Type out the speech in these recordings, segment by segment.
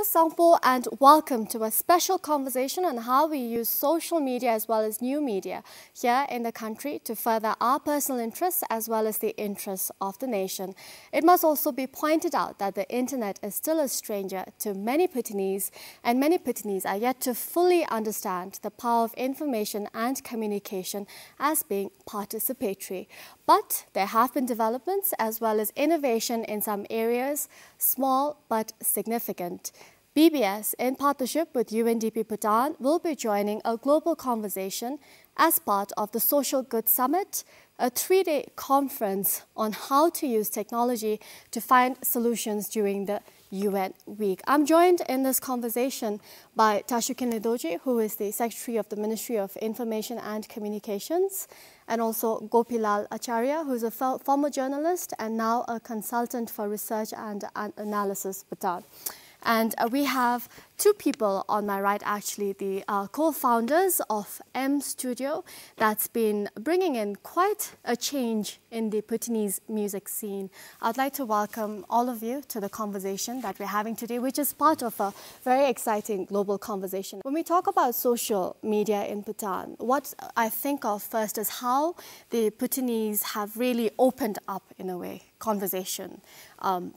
Sangpo, and welcome to a special conversation on how we use social media as well as new media here in the country to further our personal interests as well as the interests of the nation. It must also be pointed out that the internet is still a stranger to many Bhutanese, and many Bhutanese are yet to fully understand the power of information and communication as being participatory. But there have been developments as well as innovation in some areas, small but significant. BBS, in partnership with UNDP Bhutan, will be joining a global conversation as part of the Social Good Summit, a 3-day conference on how to use technology to find solutions during the UN week. I'm joined in this conversation by Tashukin Ledoji, who is the Secretary of the Ministry of Information and Communications, and also Gopilal Acharya, who is a former journalist and now a consultant for research and analysis, Bhutan. And we have two people on my right, actually, the co-founders of M Studio, that's been bringing in quite a change in the Bhutanese music scene. I'd like to welcome all of you to the conversation that we're having today, which is part of a very exciting global conversation. When we talk about social media in Bhutan, what I think of first is how the Bhutanese have really opened up, in a way, conversation,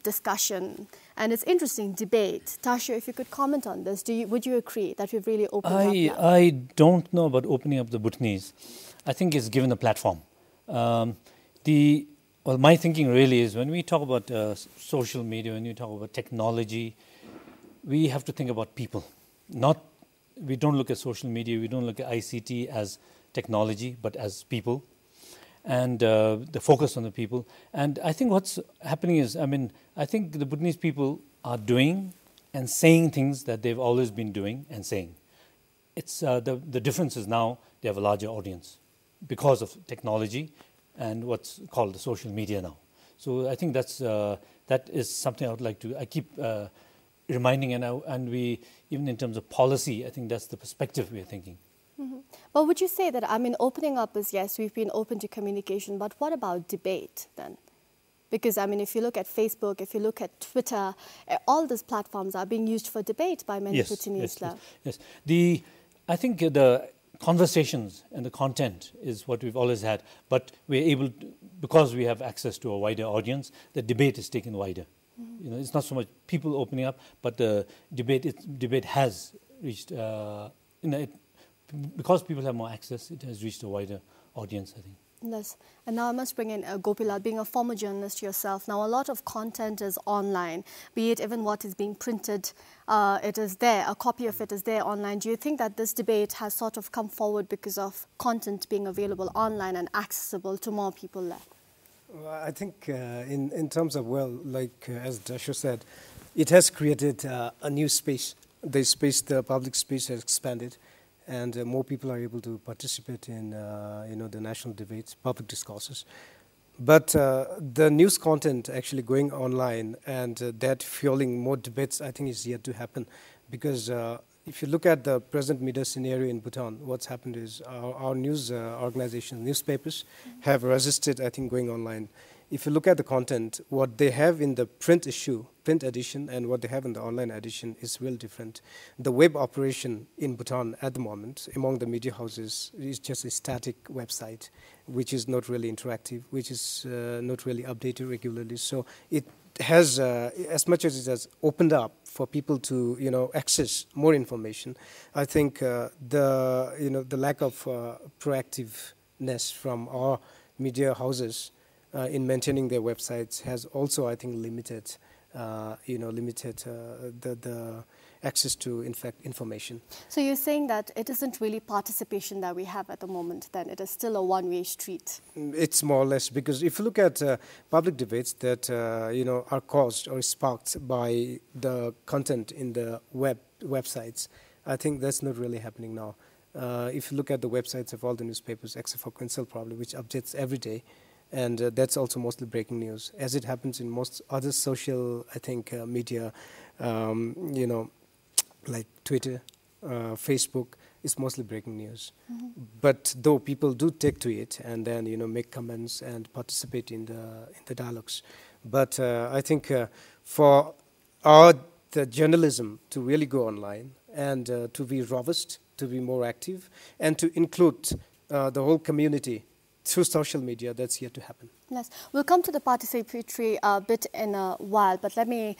discussion, and it's interesting, debate. Tasha, if you could comment on this, would you agree that we've really opened up now? I don't know about opening up the Bhutanese. I think it's given a platform. My thinking really is when we talk about social media, when we talk about technology, we have to think about people. We don't look at social media, we don't look at ICT as technology, but as people. And the focus on the people. And I think what's happening is, I think the Bhutanese people are doing and saying things that they've always been doing and saying. It's the difference is now they have a larger audience because of technology and what's called the social media now. So I think that is something I would like to. I keep reminding, and we, even in terms of policy, I think that's the perspective we are thinking. Mm-hmm. But would you say that, opening up is, yes, we've been open to communication, but what about debate then? Because, if you look at Facebook, if you look at Twitter, all these platforms are being used for debate by many Bhutanese. Yes. I think the conversations and the content is what we've always had, but we're able to, because we have access to a wider audience, the debate is taken wider. Mm-hmm. It's not so much people opening up, but the debate has reached, because people have more access, it has reached a wider audience, I think. Yes, and now I must bring in Gopilal, being a former journalist yourself. Now, a lot of content is online, be it even what is being printed, it is there, a copy of it is there online. Do you think that this debate has sort of come forward because of content being available online and accessible to more people there? Well, I think in terms of, as Dasha said, it has created a new space. The public space has expanded. And more people are able to participate in, the national debates, public discourses. But the news content actually going online and that fueling more debates, I think, is yet to happen. Because if you look at the present media scenario in Bhutan, what's happened is our news organizations, newspapers, have resisted, I think, going online. If you look at the content, what they have in the print edition, and what they have in the online edition is real different. The web operation in Bhutan at the moment, among the media houses, is just a static website, which is not really interactive, which is not really updated regularly. So it has, as much as it has opened up for people to, access more information, I think the lack of proactiveness from our media houses in maintaining their websites has also, I think, limited the access to, in fact, information. So you're saying that it isn't really participation that we have at the moment, then it is still a one-way street? It's more or less, because if you look at public debates that, are caused or sparked by the content in the websites, I think that's not really happening now. If you look at the websites of all the newspapers, except for Quinsel probably, which updates every day, and that's also mostly breaking news, as it happens in most other social, I think, media, like Twitter, Facebook, is mostly breaking news. Mm-hmm. But though people do take to it and then, make comments and participate in the dialogues. But I think for our the journalism to really go online and to be robust, to be more active, and to include the whole community through social media. That's yet to happen. Yes, we'll come to the participatory bit in a while, but let me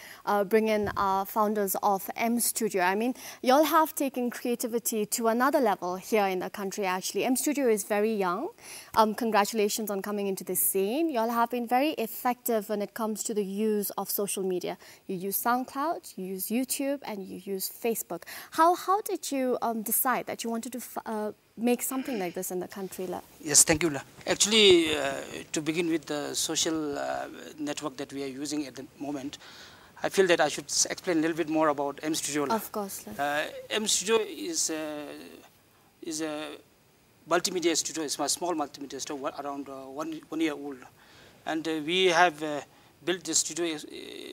bring in our founders of M Studio. I mean, y'all have taken creativity to another level here in the country, actually. M Studio is very young. Congratulations on coming into this scene. Y'all have been very effective when it comes to the use of social media. You use SoundCloud, you use YouTube, and you use Facebook. How did you decide that you wanted to make something like this in the country, La? Yes, thank you, La. Actually, to begin with the social network that we are using at the moment, I feel that I should explain a little bit more about M Studio, La. Of course, La. M Studio is a multimedia studio. It's a small multimedia studio, around 1 year old, and we have built this studio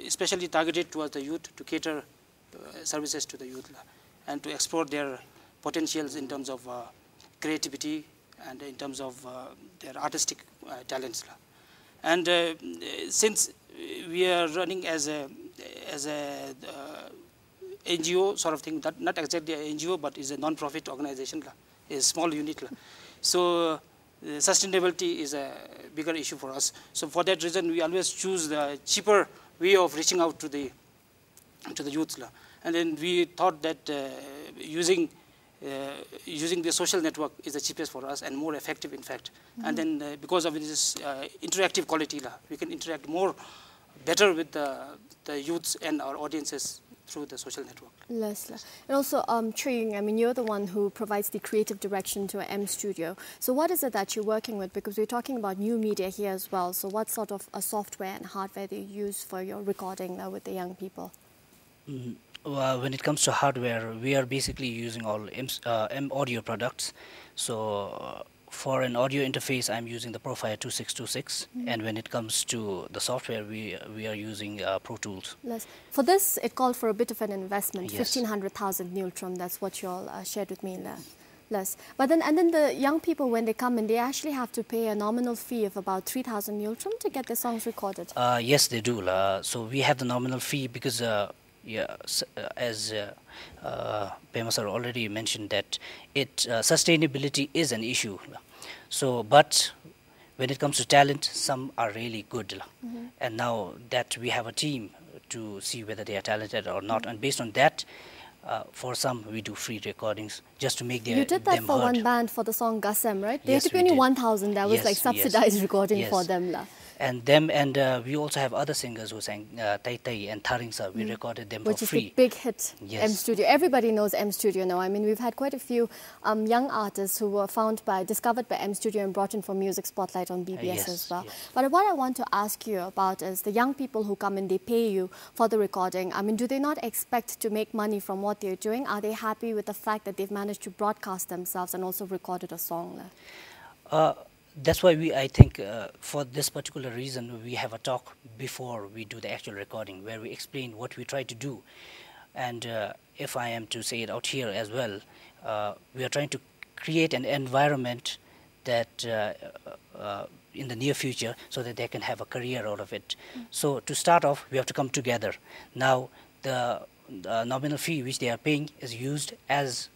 especially targeted towards the youth, to cater services to the youth, La, and to explore their potentials in terms of creativity and in terms of their artistic talents. And since we are running as a NGO sort of thing, not exactly an NGO, but is a non-profit organization, a small unit. So sustainability is a bigger issue for us. So for that reason, we always choose the cheaper way of reaching out to the youth. And then we thought that using the social network is the cheapest for us and more effective, in fact. And then because of this interactive quality, we can interact better with the youths and our audiences through the social network. Leslie. And also, Chuying, I mean, you're the one who provides the creative direction to M Studio. So what is it that you're working with? Because we're talking about new media here as well. So what sort of software and hardware do you use for your recording with the young people? Well, when it comes to hardware, we are basically using all M audio products. So for an audio interface, I'm using the Profire 2626, and when it comes to the software, we are using Pro Tools. Les, for this, it called for a bit of an investment, Yes. 1,500,000 Neutrum. That's what you all shared with me, Les. But then the young people, when they come in, they actually have to pay a nominal fee of about 3,000 Neutrum to get their songs recorded. Yes, they do. So we have the nominal fee because. As Pema sir already mentioned that sustainability is an issue. So, but when it comes to talent, some are really good. And now that we have a team to see whether they are talented or not, and based on that, for some we do free recordings just to make them heard. You did that for one band for the song Gasem, right? They Yes, had to pay we only did. 1,000. That was like subsidized recording for them. And we also have other singers who sang Tai Tai and Tharingsa. We recorded them Which for is free. the big hit, Yes. M Studio. Everybody knows M Studio now. I mean, we've had quite a few young artists who were discovered by M Studio and brought in for Music Spotlight on BBS Yes, as well. yes. But what I want to ask you about is the young people who come in, they pay you for the recording. I mean, do they not expect to make money from what they're doing? Are they happy with the fact that they've managed to broadcast themselves and also recorded a song? That's why I think for this particular reason, we have a talk before we do the actual recording where we explain what we try to do. And if I am to say it out here as well, we are trying to create an environment that in the near future so that they can have a career out of it. So to start off, we have to come together. Now, the nominal fee which they are paying is used as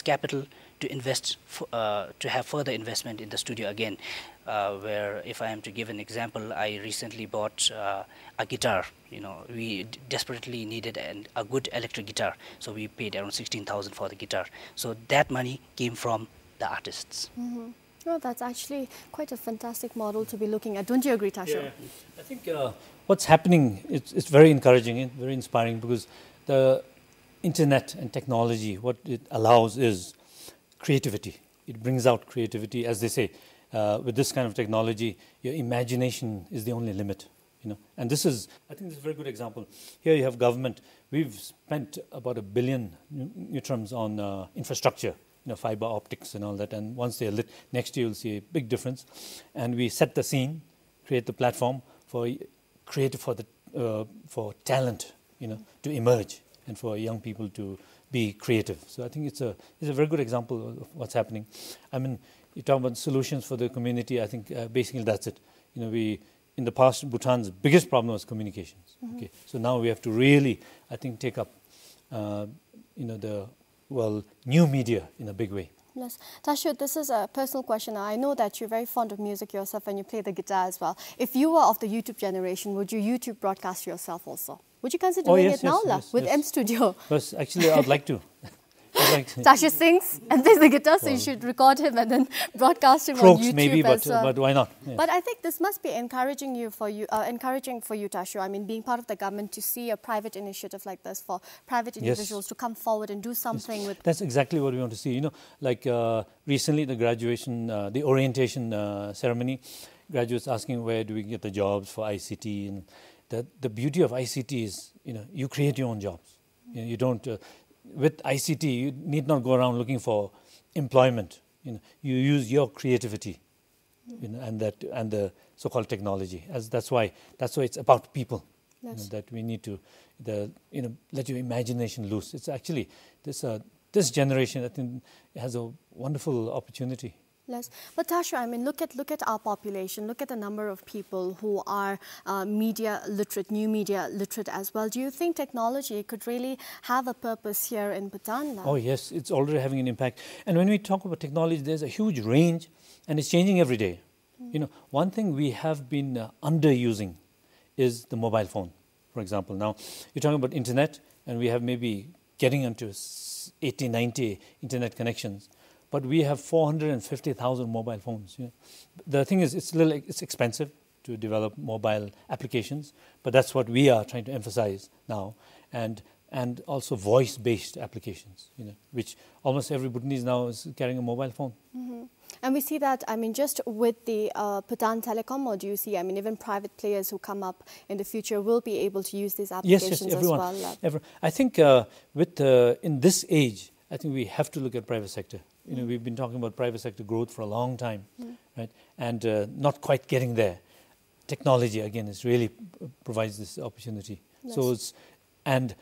capital to invest, to have further investment in the studio again. Where, if I am to give an example, I recently bought a guitar. You know, we desperately needed a good electric guitar, so we paid around 16,000 for the guitar. So that money came from the artists. Well, that's actually quite a fantastic model to be looking at. Don't you agree, Tasha? Yeah. I think what's happening, it's very encouraging and very inspiring because the internet and technology, what it allows is creativity. It brings out creativity, as they say. With this kind of technology, your imagination is the only limit. You know, and I think this is a very good example. Here you have government. We've spent about 1 billion Neutrums on infrastructure, fiber optics and all that. And once they're lit, next year you'll see a big difference. And we set the scene, create the platform for talent, to emerge, and for young people to be creative. So I think it's a very good example of what's happening. I mean, you talk about solutions for the community. I think basically that's it. We in the past, Bhutan's biggest problem was communications. Okay, so now we have to really, I think, take up, new media in a big way. Yes. Tashu, this is a personal question. I know that you're very fond of music yourself and you play the guitar as well. If you were of the YouTube generation, would you YouTube broadcast yourself also? Would you consider doing it now with M Studio? Yes, actually, I'd like to. Tashu sings and plays the guitar, so you should record him and then broadcast him on YouTube maybe, as well. but why not? Yeah. But I think this must be encouraging for you, Tashu. I mean, being part of the government, to see a private initiative like this for private individuals to come forward and do something with. That's exactly what we want to see. Like recently, the graduation, the orientation ceremony, graduates asking where do we get the jobs for ICT, and the beauty of ICT is you create your own jobs. You don't. With ICT, you need not go around looking for employment. You use your creativity, and the so-called technology. That's why it's about people. Yes. That we need to, let your imagination loose. It's actually this generation, I think, has a wonderful opportunity. Yes, but Tashu, I mean, look at our population. Look at the number of people who are media literate, new media literate as well. Do you think technology could really have a purpose here in Bhutan now? Oh yes, it's already having an impact. And when we talk about technology, there's a huge range, and it's changing every day. One thing we have been underusing is the mobile phone, for example. Now, you're talking about internet, and we have maybe getting into 80, 90 internet connections. But we have 450,000 mobile phones. The thing is, it's expensive to develop mobile applications, but that's what we are trying to emphasize now, and also voice-based applications, which almost every Bhutanese now is carrying a mobile phone. Mm-hmm. And we see that, I mean, just with the Bhutan Telecom, or do you see, I mean, even private players who come up in the future will be able to use these applications yes, everyone, as well? Everyone. I think in this age, I think we have to look at private sector. We've been talking about private sector growth for a long time, right? And not quite getting there. Technology, again, really provides this opportunity. Yes. So and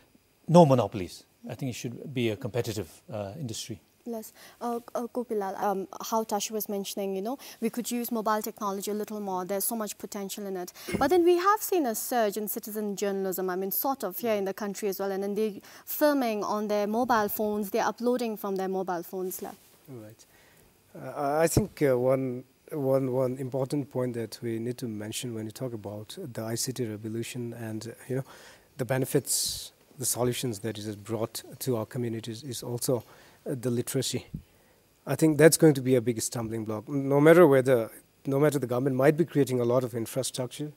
no monopolies. I think it should be a competitive industry. Yes. Gopilal, how Tashu was mentioning, we could use mobile technology a little more. There's so much potential in it. But then we have seen a surge in citizen journalism, I mean, sort of here in the country as well. And then they're filming on their mobile phones. They're uploading from their mobile phones. Right. I think one important point that we need to mention when you talk about the ICT revolution and, the benefits, the solutions that it has brought to our communities is also the literacy. I think that's going to be a big stumbling block. No matter the government might be creating a lot of infrastructure,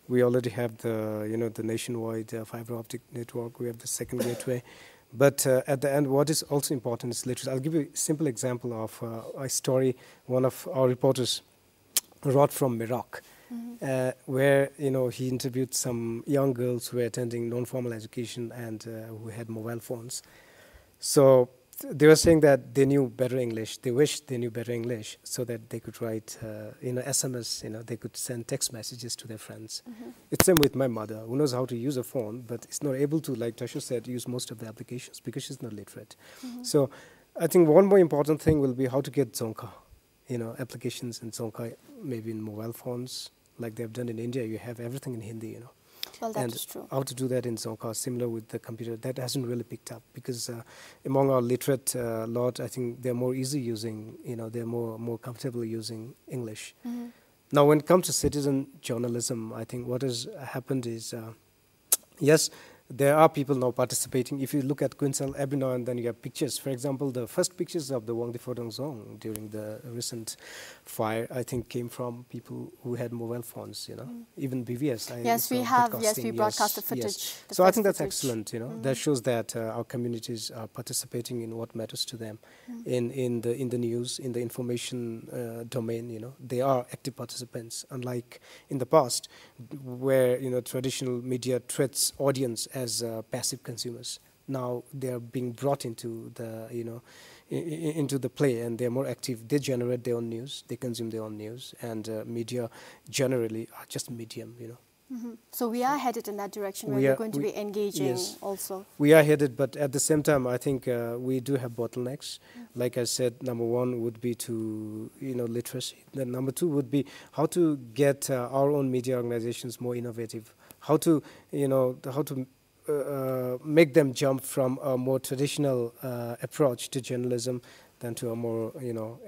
we already have the nationwide fiber optic network. We have the second gateway, but at the end, what is also important is literacy. I'll give you a simple example of a story one of our reporters wrote from Iraq, where he interviewed some young girls who were attending non-formal education and who had mobile phones. So they were saying that they knew better English. They wished they knew better English so that they could write, SMS. They could send text messages to their friends. It's same with my mother, who knows how to use a phone, but is not able to, like Tashu said, use most of the applications because she's not literate. So I think one more important thing will be how to get Dzongkha, applications in Dzongkha, maybe in mobile phones, like they've done in India. You have everything in Hindi, Well, that is true. How to do that in Dzongkha, similar with the computer, that hasn't really picked up because among our literate lot, I think they're more easy using, they're more comfortable using English. Now, when it comes to citizen journalism, I think what has happened is, yes, there are people now participating. If you look at Quinsal, every now and then you have pictures. For example, the first pictures of the Wangdi Fodong Zong during the recent fire, I think, came from people who had mobile phones, Even BVS. Yes, we have. Yes, we broadcast the footage. Yes. So I think that's excellent, That shows that our communities are participating in what matters to them. In the news, in the information domain, they are active participants, unlike in the past, where, traditional media treats audience as passive consumers. Now they are being brought into the into the play, and they're more active. They generate their own news, they consume their own news, and media generally are just medium. So we are headed in that direction where we're going to be engaging also. We are headed, but at the same time, I think we do have bottlenecks. Like I said, number one would be to, literacy. Then number two would be how to get our own media organizations more innovative. How to, make them jump from a more traditional approach to journalism than to a more,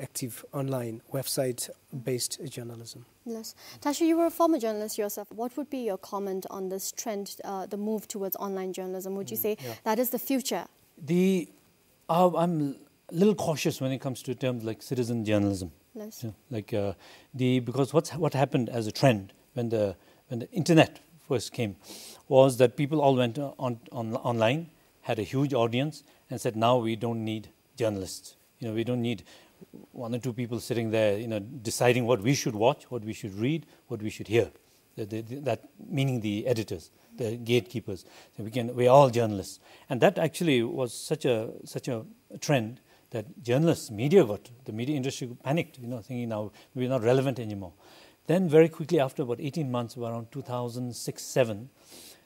active online website-based journalism. Yes. Tasha, you were a former journalist yourself. What would be your comment on this trend, the move towards online journalism? Would you say that is the future? I'm a little cautious when it comes to terms like citizen journalism. Yes. Because what happened as a trend when the internet first came was that people all went online, had a huge audience, and said, now we don't need journalists. We don't need one or two people sitting there, deciding what we should watch, what we should read, what we should hear. That meaning the editors, the gatekeepers. So we're all journalists, and that actually was such a trend that journalists, the media industry panicked, thinking now we're not relevant anymore. Then very quickly after about 18 months, around 2006-07,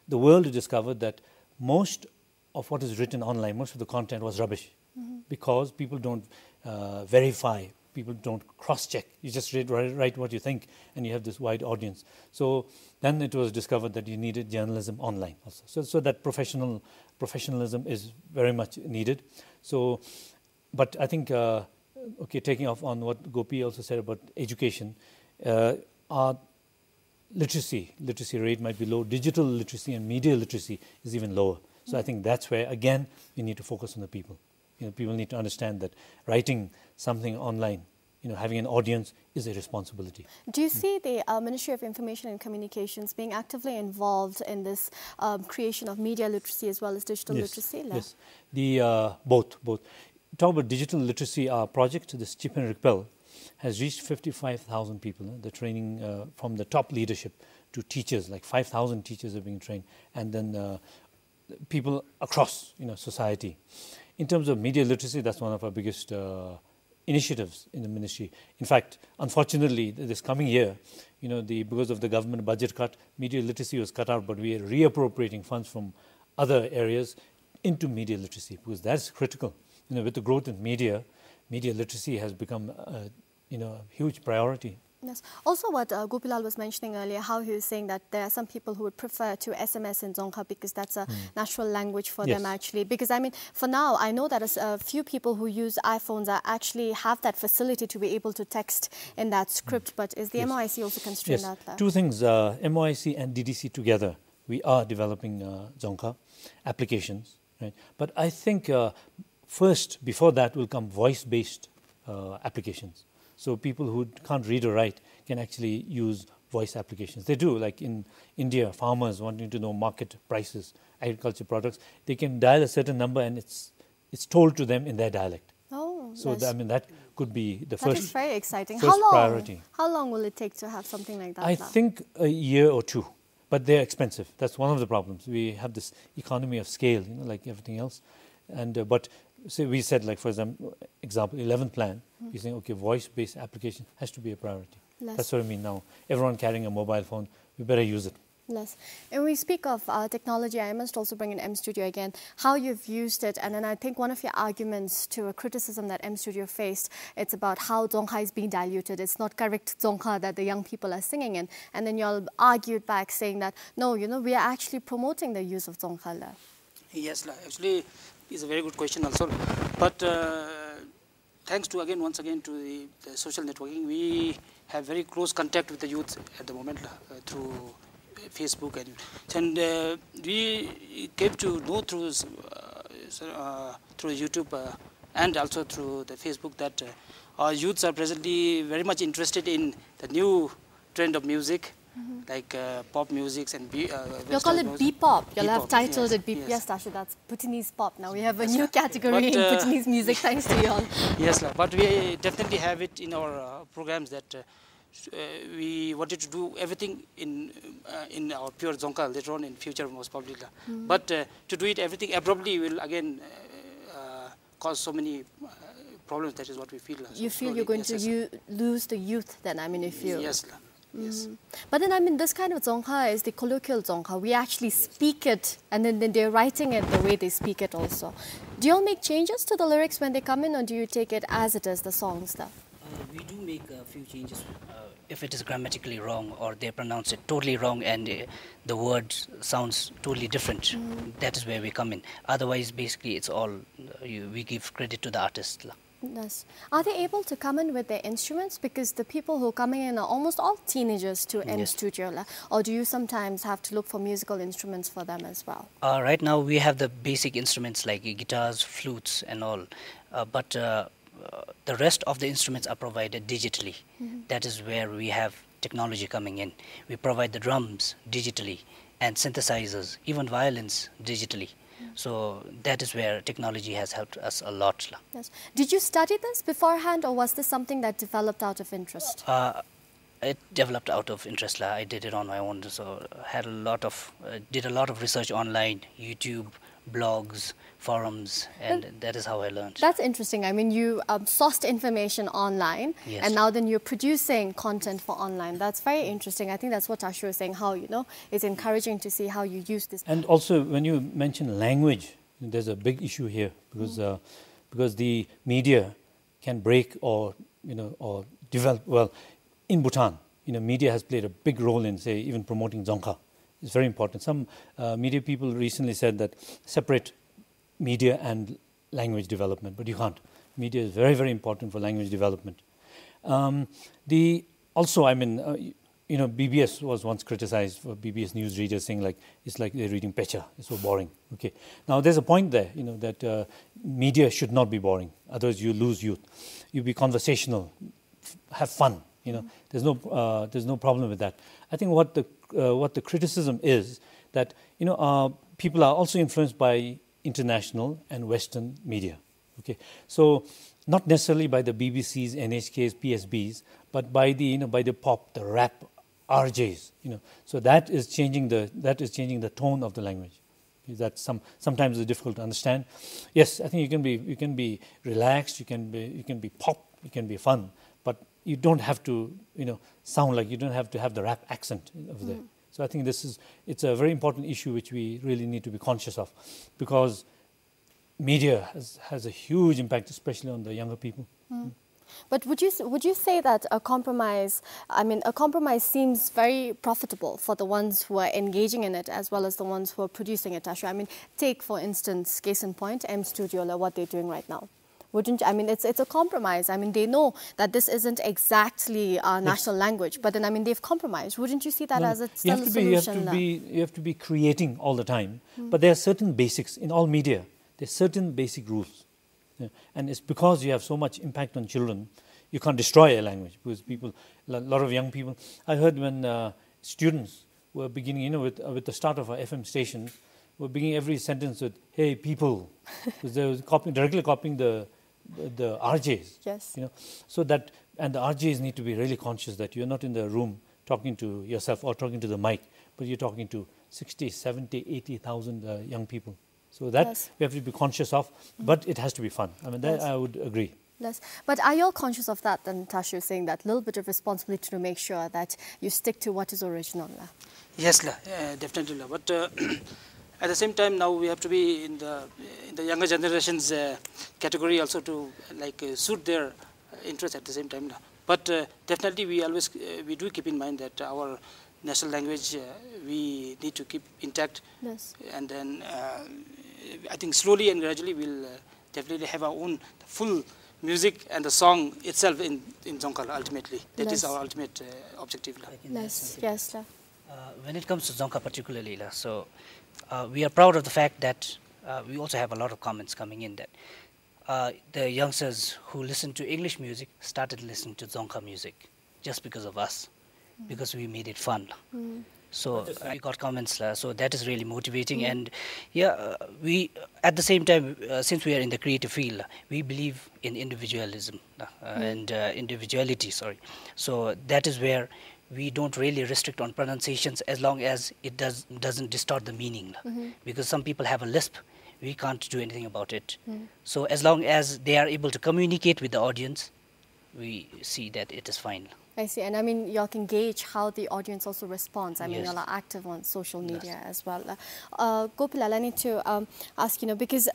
the world discovered that most of what is written online, most of the content was rubbish, because people don't verify, people don't cross-check. You just write what you think, and you have this wide audience. So then it was discovered that you needed journalism online also. So that professionalism is very much needed. So, but I think, taking off on what Gopi also said about education, our literacy rate might be low. Digital literacy and media literacy is even lower. So I think that's where, again, we need to focus on the people. People need to understand that writing something online, having an audience is a responsibility. Do you see the Ministry of Information and Communications being actively involved in this creation of media literacy as well as digital literacy? Yes, both. Talk about digital literacy, our project, this Chip and Repel, has reached 55,000 people. The training from the top leadership to teachers, like 5,000 teachers are being trained, and then people across society. In terms of media literacy, that's one of our biggest initiatives in the ministry. In fact, unfortunately, this coming year, because of the government budget cut, media literacy was cut out, but we are reappropriating funds from other areas into media literacy, because that's critical. With the growth in media literacy has become a huge priority. Yes. Also what Gopilal was mentioning earlier, how he was saying that there are some people who would prefer to SMS in Dzongkha because that's a natural language for them actually. Because for now, I know that a few people who use iPhones actually have that facility to be able to text in that script, but is the MOIC also constrained out there? Two things, MOIC and DDC together, we are developing Dzongkha applications, right? But I think first, before that will come voice-based applications. So people who can't read or write can actually use voice applications. They do, like in India, farmers wanting to know market prices, agriculture products, they can dial a certain number and it's told to them in their dialect. Oh, so that could be the first. That is very exciting. Priority. How long will it take to have something like that? I think a year or two, but they're expensive. That's one of the problems. We have this economy of scale, like everything else, and but. So we said, like, for example, 11th plan, we're saying, okay, voice-based application has to be a priority. That's what I mean now. Everyone carrying a mobile phone, we better use it. Yes. And we speak of technology, I must also bring in M-Studio again, how you've used it. And then I think one of your arguments to a criticism that M-Studio faced, it's about how Dzongkha is being diluted. It's not correct Dzongkha that the young people are singing in. And then you all argued back saying that, no, we are actually promoting the use of Dzongkha. Yes, actually, it's a very good question also. But thanks to, once again, to the social networking, we have very close contact with the youth at the moment through Facebook. And we came to know through YouTube and also through the Facebook that our youths are presently very much interested in the new trend of music. Like pop music and you'll call it B-pop. You'll have titled it B-pop. Yes, Tasha, that's Bhutanese pop. Now we have a new category in Bhutanese music, thanks to you all. Yes, but we definitely have it in our programs that we wanted to do everything in our pure Dzongkha later on in future, most probably. But to do it everything abruptly will again cause so many problems. That is what we feel. You feel you're going to lose the youth then? If you... Yes. Yes. But then, I mean, this kind of Dzongkha is the colloquial Dzongkha. We actually speak it, and then they're writing it the way they speak it also. Do you all make changes to the lyrics when they come in, or do you take it as it is, the songs stuff? We do make a few changes if it is grammatically wrong or they pronounce it totally wrong and the word sounds totally different. That is where we come in. Otherwise, basically, it's all we give credit to the artist. Yes. Are they able to come in with their instruments? Because the people who are coming in are almost all teenagers to M Studio. Or do you sometimes have to look for musical instruments for them as well? Right now, we have the basic instruments like guitars, flutes, and all. But the rest of the instruments are provided digitally. That is where we have technology coming in. We provide the drums digitally and synthesizers, even violins digitally. So that is where technology has helped us a lot. Yes. Did you study this beforehand, or was this something that developed out of interest? It developed out of interest. I did it on my own. So had did a lot of research online, YouTube, blogs, forums, and that is how I learned. That's interesting. I mean, you sourced information online, and now then you're producing content for online. That's very interesting. I think that's what Tashu was saying, how, it's encouraging to see how you use this. And also, when you mention language, there's a big issue here, because the media can break or develop. Well, in Bhutan, media has played a big role in, say, even promoting Dzongkha. It's very important. Some media people recently said that separate media and language development, but you can't. Media is very, very important for language development. BBS was once criticized for BBS news readers saying it's like they're reading Pecha. It's so boring. Okay. Now there's a point there, that media should not be boring. Otherwise you lose youth. You be conversational, have fun. There's no problem with that. I think what the criticism is that people are also influenced by international and Western media. Okay, so not necessarily by the BBCs, NHKs, PSBs, but by the pop, the rap, RJs. So that is changing the tone of the language. That sometimes is difficult to understand. Yes, I think you can be relaxed, you can be pop, you can be fun, but you don't have to sound like, you don't have to have the rap accent over there. So I think it's a very important issue which we really need to be conscious of, because media has a huge impact, especially on the younger people. But would you say that a compromise seems very profitable for the ones who are engaging in it as well as the ones who are producing it, Tashu? I mean, take for instance, case in point, M Studio, what they're doing right now. It's a compromise. I mean, they know that this isn't exactly our national language, but then, they've compromised. Wouldn't you see that as a solution? You have to be creating all the time, but there are certain basics in all media. There's certain basic rules. And it's because you have so much impact on children, you can't destroy a language, because a lot of young people, I heard when students were beginning, with the start of our FM station, were beginning every sentence with, "Hey, people," because they were directly copying the RJs. Yes. So that, and the RJs need to be really conscious that you're not in the room talking to yourself or talking to the mic, but you're talking to 60, 70, 80,000 young people. So that we have to be conscious of, but it has to be fun. That I would agree. Yes. But are you all conscious of that then, Tashu, saying that little bit of responsibility to make sure that you stick to what is original? Yes, definitely. But at the same time, now we have to be in the younger generation's category also to suit their interest at the same time. But definitely we do keep in mind that our national language we need to keep intact. Yes. And then I think slowly and gradually we'll definitely have our own full music and the song itself in Dzongkha ultimately. That is our ultimate objective. Yes. When it comes to Dzongkha particularly, so we are proud of the fact that we also have a lot of comments coming in that the youngsters who listen to English music started listening to Dzongkha music just because of us, because we made it fun. So we got comments, so that is really motivating. And we at the same time, since we are in the creative field, we believe in individualism and individuality. So that is where we don't really restrict on pronunciations as long as it doesn't distort the meaning. Because some people have a lisp, we can't do anything about it. So as long as they are able to communicate with the audience, we see that it is fine. I see. And I mean, y'all can gauge how the audience also responds. I mean, Yes. y'all are active on social media Yes. as well. Gopilal, I need to ask, because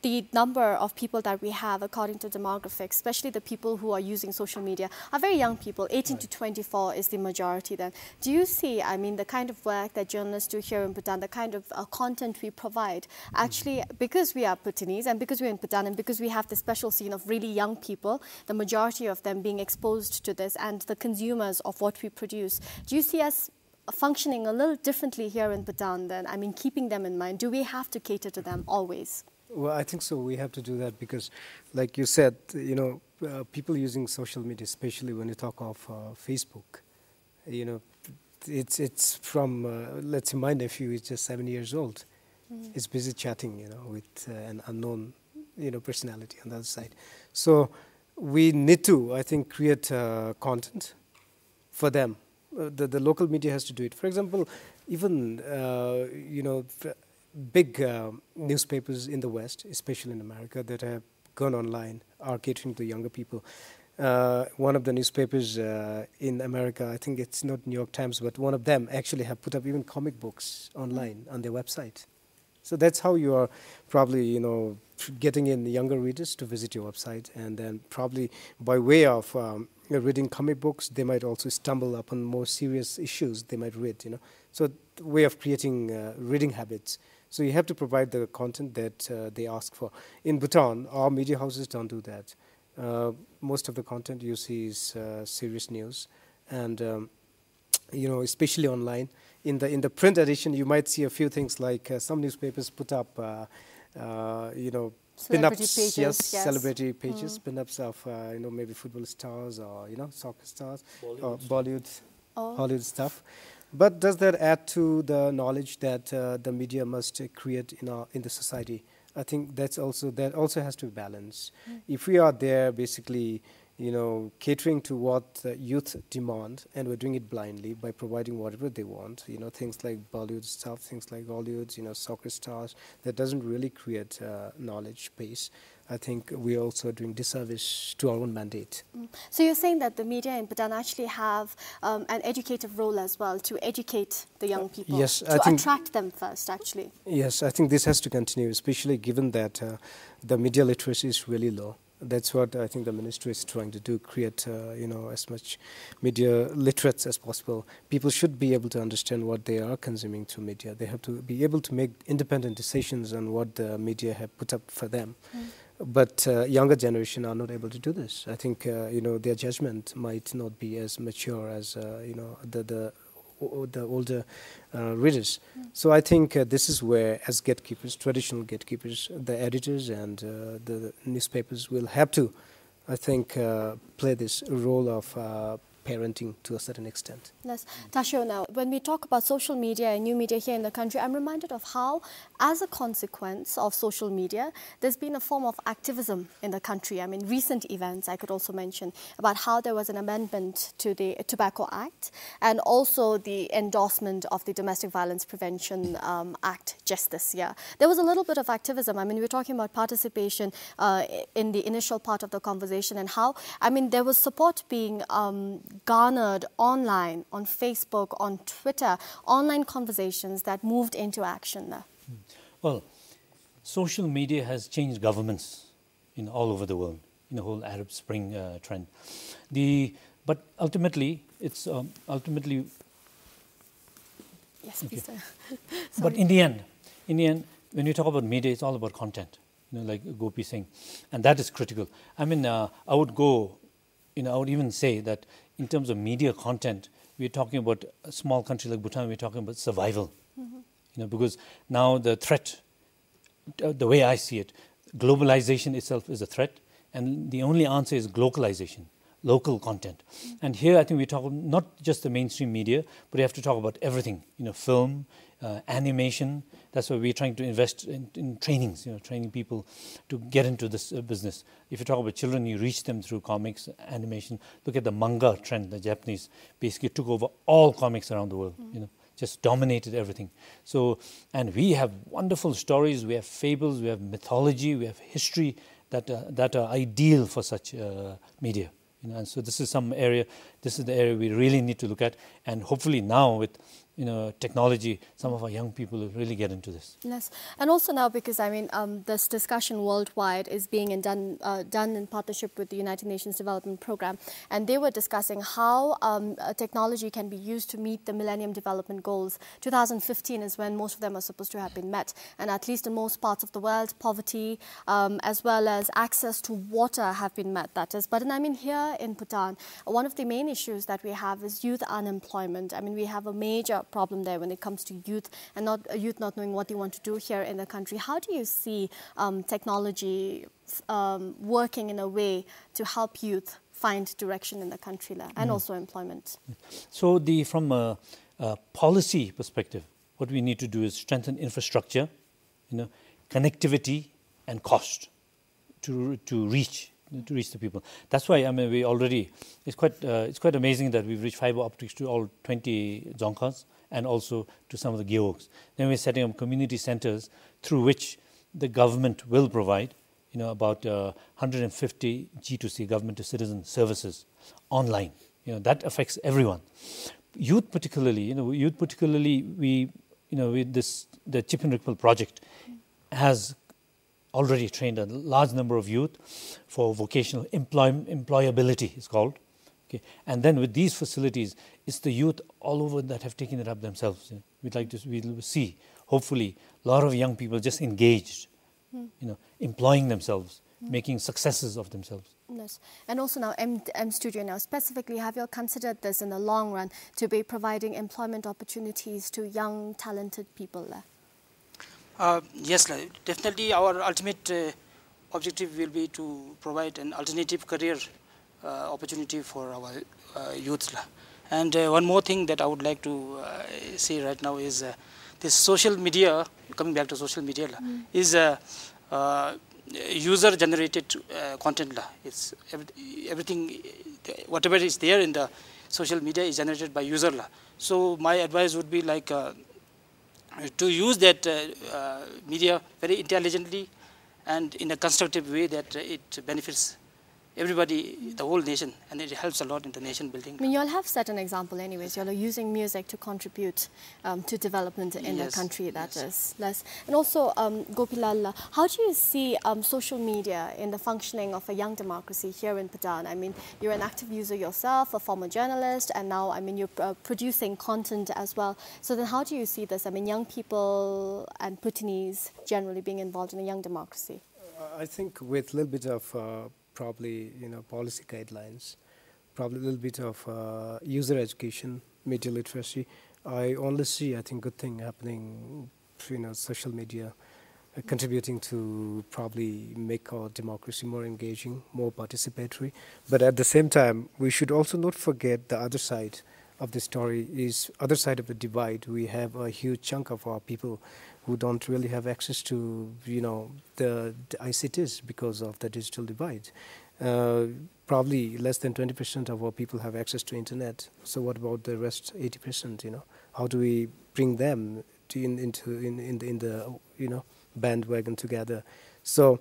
the number of people that we have, according to demographics, especially the people who are using social media, are very young people. 18 to 24 is the majority then. Do you see, I mean, the kind of work that journalists do here in Bhutan, the kind of content we provide, actually, because we are Bhutanese and because we're in Bhutan and because we have the special scene of really young people, the majority of them being exposed to this and the consumers of what we produce, do you see us functioning a little differently here in Bhutan then? I mean, keeping them in mind, do we have to cater to them always? Well, I think so. We have to do that because, like you said, people using social media, especially when you talk of Facebook, it's from, let's say my nephew is just 7 years old. He's busy chatting, with an unknown, personality on the other side. So we need to, I think, create content for them. The local media has to do it. For example, even, big newspapers in the West, especially in America, that have gone online are catering to younger people. One of the newspapers in America, I think it's not New York Times, but one of them actually have put up even comic books online on their website. So that's how you are probably, getting in younger readers to visit your website, and then probably by way of reading comic books, they might also stumble upon more serious issues they might read, So the way of creating reading habits. So you have to provide the content that they ask for. In Bhutan, our media houses don't do that. Most of the content you see is serious news, and especially online. In the print edition, you might see a few things like some newspapers put up, Celebrity pinups, pages, yes, yes. celebrity pages, pinups of maybe football stars or soccer stars, or Bollywood, Hollywood stuff. But does that add to the knowledge that the media must create in the society? I think that also has to be balanced. If we are there basically, catering to what youth demand, and we're doing it blindly by providing whatever they want, things like Bollywood stuff, things like Hollywood, soccer stars, that doesn't really create knowledge base. I think we're also doing disservice to our own mandate. So you're saying that the media in Bhutan actually have an educative role as well to educate the young people, yes, to attract them first, actually. Yes, I think this has to continue, especially given that the media literacy is really low. That's what I think the ministry is trying to do, create as much media literates as possible. People should be able to understand what they are consuming through media. They have to be able to make independent decisions on what the media have put up for them. But younger generation are not able to do this. I think their judgment might not be as mature as the older readers. So I think this is where, as gatekeepers, traditional gatekeepers, the editors and the newspapers will have to, I think, play this role of parenting to a certain extent. Yes. Tasho, now, when we talk about social media and new media here in the country, I'm reminded of how, as a consequence of social media, there's been a form of activism in the country. I mean, recent events, I could also mention, about how there was an amendment to the Tobacco Act and also the endorsement of the Domestic Violence Prevention Act just this year. There was a little bit of activism. I mean, we're talking about participation in the initial part of the conversation and how, I mean, there was support being garnered online, on Facebook, on Twitter, online conversations that moved into action there. Well, social media has changed governments all over the world, in the whole Arab Spring trend. But ultimately, it's ultimately. Yes, please. Okay. But in the end, when you talk about media, it's all about content. Like Gopi saying, and that is critical. I mean, I would go. I would even say that in terms of media content, we're talking about a small country like Bhutan, we're talking about survival. Because now the threat, the way I see it, globalization itself is a threat, and the only answer is glocalization, local content. And here I think we talk not just the mainstream media, but we have to talk about everything, film, animation. That's why we're trying to invest in trainings, training people to get into this business. If you talk about children, you reach them through comics, animation. Look at the manga trend. The Japanese basically took over all comics around the world, just dominated everything. So, and we have wonderful stories, we have fables, we have mythology, we have history that are ideal for such media. And so this is some area. This is the area we really need to look at, and hopefully now with technology, some of our young people will really get into this. Yes, and also now because this discussion worldwide is being done in partnership with the United Nations Development Programme, and they were discussing how technology can be used to meet the Millennium Development Goals. 2015 is when most of them are supposed to have been met, and at least in most parts of the world, poverty as well as access to water have been met. That is, but here in Bhutan, one of the main issues that we have is youth unemployment. We have a major problem there when it comes to youth and youth not knowing what they want to do here in the country. How do you see technology working in a way to help youth find direction in the country and also employment? So from a policy perspective, what we need to do is strengthen infrastructure, connectivity and cost to reach the people. That's why we already, it's quite amazing that we've reached fiber optics to all 20 dzongkhas and also to some of the geoks. Then we're setting up community centers through which the government will provide about 150 G2C, government to citizen services online. That affects everyone. Youth particularly, we with the Chip and Ripple project has already trained a large number of youth for vocational employability, it's called. Okay. And then with these facilities, it's the youth all over that have taken it up themselves. We'll see, hopefully, a lot of young people just engaged, employing themselves, making successes of themselves. Yes. And also now, M Studio now specifically, have you considered this in the long run to be providing employment opportunities to young, talented people there? Yes, definitely our ultimate objective will be to provide an alternative career opportunity for our youth. And one more thing that I would like to say right now is this social media, coming back to social media, is user-generated content. It's everything, whatever is there in the social media is generated by user. So my advice would be to use that media very intelligently and in a constructive way that it benefits everybody, the whole nation, and it helps a lot in the nation building. You all have set an example anyways. You all are using music to contribute to development in the country, that is. And also, Gopilal, how do you see social media in the functioning of a young democracy here in Bhutan? You're an active user yourself, a former journalist, and now, you're producing content as well. So then how do you see this? Young people and Bhutanese generally being involved in a young democracy. I think with a little bit of probably policy guidelines, probably a little bit of user education, media literacy, I only see good thing happening. Social media contributing to probably make our democracy more engaging, more participatory. But at the same time, we should also not forget the other side of the story is other side of the divide. We have a huge chunk of our people who don't really have access to the ICTs because of the digital divide. Probably less than 20% of our people have access to internet. So what about the rest 80%? How do we bring them in the bandwagon together? So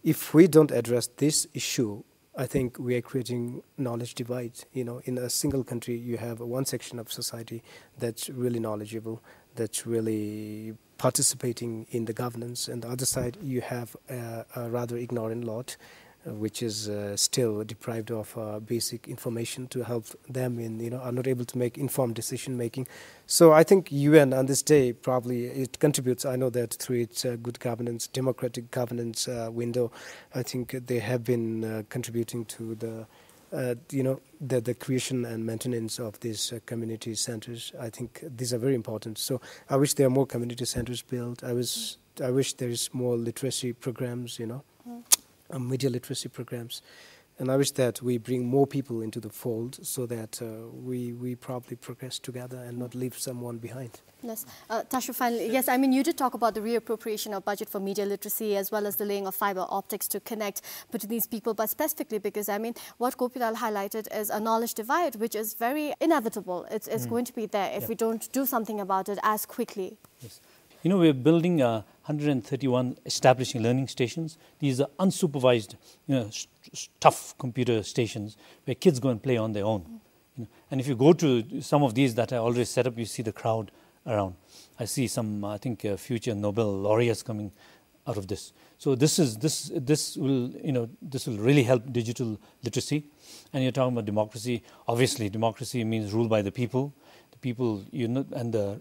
if we don't address this issue, I think we are creating knowledge divide. In a single country, you have one section of society that's really knowledgeable, that's really participating in the governance, and the other side you have a rather ignorant lot, which is still deprived of basic information to help them in, are not able to make informed decision making. So I think UN on this day probably it contributes. I know that through its good governance, democratic governance window, I think they have been contributing to the creation and maintenance of these community centers. I think these are very important. So I wish there are more community centers built. I wish there is more literacy programs, media literacy programs. And I wish that we bring more people into the fold so that we probably progress together and not leave someone behind. Yes. Tashu, finally, yes, you did talk about the reappropriation of budget for media literacy as well as the laying of fiber optics to connect Bhutanese people, but specifically because, what Gopilal highlighted is a knowledge divide, which is very inevitable. It's going to be there if we don't do something about it as quickly. Yes. We're building 131 establishing learning stations. These are unsupervised, tough computer stations where kids go and play on their own. And if you go to some of these that are already set up, you see the crowd around. I see some, I think, future Nobel laureates coming out of this. So this will really help digital literacy. And you're talking about democracy. Obviously, democracy means rule by the people. The people, and the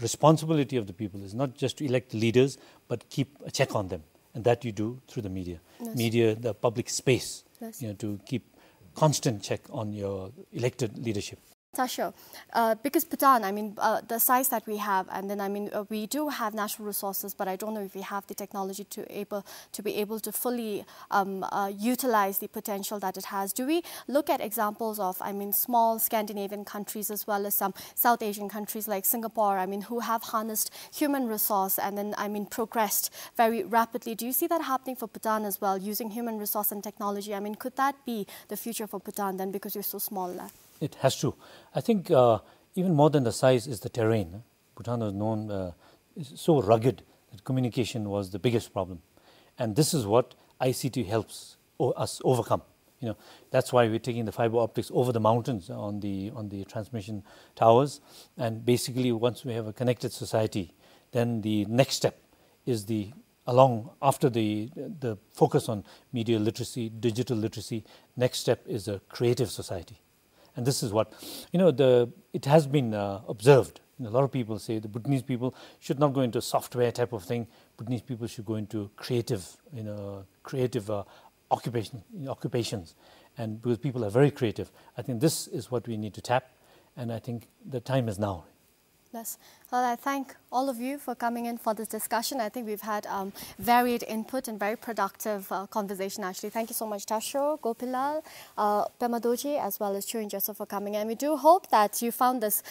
responsibility of the people is not just to elect leaders, but keep a check on them. And that you do through the media. Yes. Media, the public space, yes. To keep constant check on your elected leadership. Tasha, because Bhutan, the size that we have, and then we do have natural resources, but I don't know if we have the technology to be able to fully utilize the potential that it has. Do we look at examples of, small Scandinavian countries as well as some South Asian countries like Singapore, who have harnessed human resource and then, progressed very rapidly? Do you see that happening for Bhutan as well, using human resource and technology? Could that be the future for Bhutan then, because you're so small there? It has to. I think even more than the size is the terrain. Bhutan was known is so rugged that communication was the biggest problem, and this is what ICT helps us overcome. That's why we're taking the fiber optics over the mountains on the transmission towers, and basically once we have a connected society, then the next step is after the focus on media literacy, digital literacy. Next step is a creative society. And this is what, it has been observed. A lot of people say the Bhutanese people should not go into software type of thing. Bhutanese people should go into creative occupations. And because people are very creative, I think this is what we need to tap. And I think the time is now. Yes. Well, I thank all of you for coming in for this discussion. I think we've had varied input and very productive conversation, actually. Thank you so much, Tasho, Gopilal, Pemadoji, as well as Chu and Joseph for coming in. And we do hope that you found this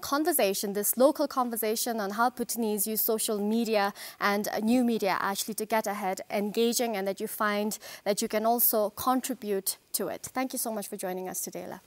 conversation, this local conversation on how Bhutanese use social media and new media actually to get ahead, engaging, and that you find that you can also contribute to it. Thank you so much for joining us today, La.